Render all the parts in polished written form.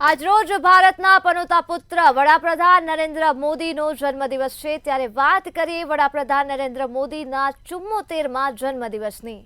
આજરોજ ભારતના પનોતા પુત્ર વડાપ્રધાન નરેન્દ્ર મોદીનો જન્મદિવસ છે, ત્યારે વાત કરીએ વડાપ્રધાન નરેન્દ્ર મોદીના 74મા જન્મદિવસની।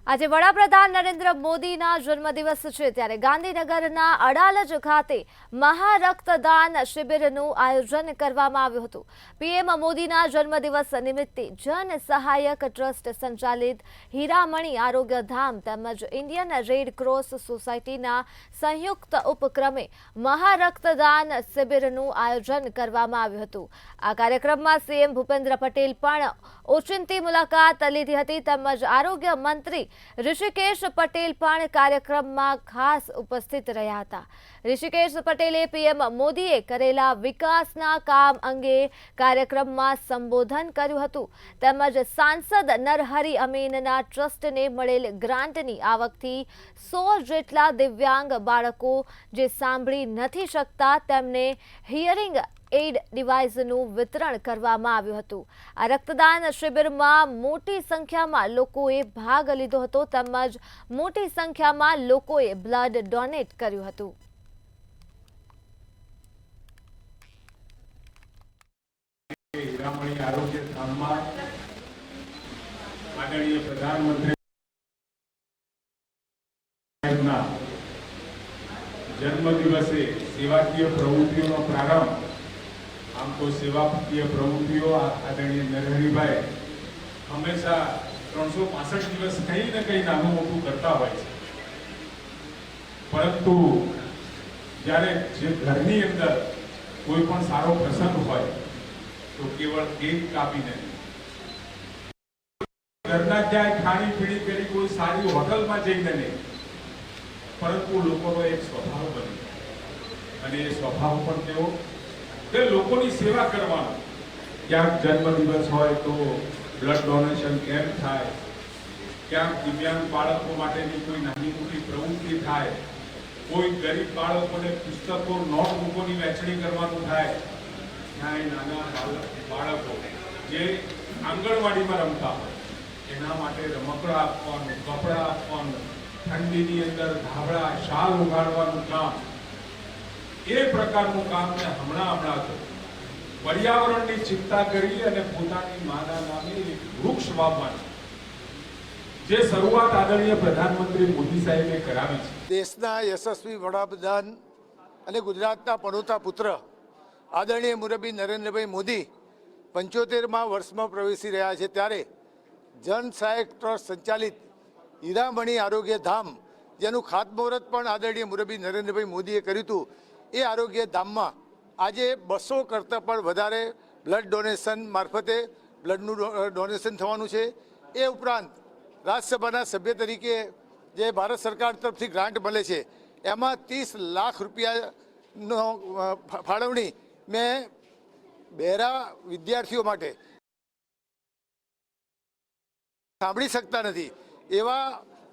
આજે વડાપ્રધાન નરેન્દ્ર મોદીના જન્મદિવસ છે, ત્યારે ગાંધીનગરના અડાલજ ખાતે મહારક્તદાન શિબિરનું આયોજન કરવામાં આવ્યું હતું। પીએમ મોદીના જન્મદિવસ નિમિત્તે જન સહાયક ટ્રસ્ટ સંચાલિત હીરામણી આરોગ્ય ધામ તેમજ ઇન્ડિયન રેડ ક્રોસ સોસાયટીના સંયુક્ત ઉપક્રમે મહારક્તદાન શિબિરનું આયોજન કરવામાં આવ્યું હતું। આ કાર્યક્રમમાં સીએમ ભૂપેન્દ્ર પટેલ પણ ઓચિંતી મુલાકાત લીધી હતી, તેમજ આરોગ્ય મંત્રી ઋષિકેશ પટેલ પણ કાર્યક્રમમાં ખાસ ઉપસ્થિત રહ્યા હતા। ઋષિકેશ પટેલે પીએમ મોદીએ કરેલા વિકાસના કામ અંગે કાર્યક્રમમાં સંબોધન કર્યું હતું, તેમજ સાંસદ નરહરી અમીનના ટ્રસ્ટને મળેલ ગ્રાન્ટની આવકથી 100 જેટલા દિવ્યાંગ બાળકો જે સાંભળી નથી શકતા તેમને હિયરિંગ એડ ડિવાઇસનું વિતરણ કરવામાં આવ્યું હતું। આ રક્તદાન શિબિરમાં મોટી સંખ્યામાં લોકોએ ભાગ લીધો હતો, તેમજ મોટી સંખ્યામાં લોકોએ બ્લડ ડોનેટ કર્યું હતું। હીરામણી આરોગ્ય ધામમાં આદરણીય પ્રધાનમંત્રીના જન્મદિવસે સેવાકીય પ્રવૃત્તિઓનો પ્રારંભ, આમ તો સેવાકીય પ્રવૃત્તિઓ આદરણીય નરહરીભાઈ હંમેશા 365 દિવસ કંઈ ને કંઈ નાનું મોટું કરતા હોય છે, પરંતુ જ્યારે જે ઘરની અંદર કોઈ પણ સારો પ્રસંગ હોય તો કેવળ કેક કાપીને ઘરના ક્યાંય ખાણી પીણી કરી કોઈ સારી હોટલમાં જઈને નહીં, પરંતુ લોકોનો એક સ્વભાવ બને અને એ સ્વભાવ પણ તેઓ કે લોકોની સેવા કરવાનો। ક્યાંક જન્મદિવસ હોય તો બ્લડ ડોનેશન કેમ્પ થાય, ક્યાંક દિવ્યાંગ બાળકો માટેની કોઈ નાની મોટી પ્રવૃત્તિ થાય, કોઈ ગરીબ બાળકોને પુસ્તકો નોટબુકોની વહેંચણી કરવાનું થાય, ક્યાંય નાના બાળકો જે આંગણવાડીમાં રમતા હોય એના માટે રમકડા આપવાનું, કપડાં આપવાનું, ઠંડીની અંદર ધાબળા શાલ ઉગાડવાનું કામ, એ પ્રકારનું કામ ને હમણાં તો પર્યાવરણની ચિંતા કરી અને પોતાની માના નામે વૃક્ષ વાવવાની જે શરૂઆત આદરણીય પ્રધાનમંત્રી મોદી સાહેબે કરાવી છે। દેશના યશસ્વી વડાપ્રધાન અને ગુજરાતના પનોતા પુત્ર આદરણીય મુરબ્બી નરેન્દ્રભાઈ મોદી 75મા વર્ષમાં પ્રવેશી રહ્યા છે, ત્યારે જન સહાયક ટ્રસ્ટ સંચાલિત હીરામણી આરોગ્ય ધામ, જેનું ખાતમુહૂર્ત પણ આદરણીય મુરબ્બી નરેન્દ્રભાઈ મોદીએ કર્યું હતું, એ આરોગ્ય ધામમાં આજે 200 કરતાં પણ વધારે બ્લડ ડોનેશન મારફતે બ્લડનું ડોનેશન થવાનું છે। એ ઉપરાંત રાજ્યસભાના સભ્ય તરીકે જે ભારત સરકાર તરફથી ગ્રાન્ટ મળે છે, એમાં 30 લાખ રૂપિયાનો ફાળવણી મેં બહેરા વિદ્યાર્થીઓ માટે સાંભળી શકતા નથી એવા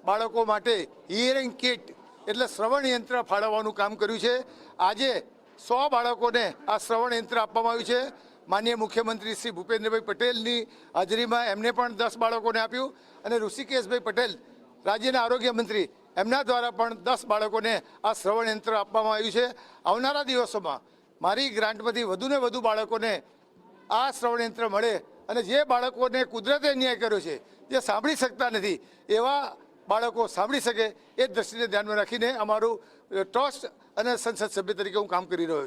બાળકો માટે હિયરિંગ કિટ એટલે શ્રવણ યંત્ર ફાળવવાનું કામ કર્યું છે। આજે 100 બાળકોને આ શ્રવણ યંત્ર આપવામાં આવ્યું છે। માનનીય મુખ્યમંત્રી શ્રી ભૂપેન્દ્રભાઈ પટેલની હાજરીમાં એમને પણ 10 બાળકોને આપ્યું, અને ઋષિકેશભાઈ પટેલ રાજ્યના આરોગ્ય મંત્રી એમના દ્વારા પણ 10 બાળકોને આ શ્રવણ યંત્ર આપવામાં આવ્યું છે। આવનારા દિવસોમાં મારી ગ્રાન્ટમાંથી વધુને વધુ બાળકોને આ શ્રવણ યંત્ર મળે અને જે બાળકોને કુદરતે અન્યાય કર્યો છે, જે સાંભળી શકતા નથી, એવા બાળકો સાંભળી શકે, એ દ્રષ્ટિને ધ્યાનમાં રાખીને અમારું ટ્રસ્ટ અને સંસદ સભ્ય તરીકે હું કામ કરી રહ્યો છું।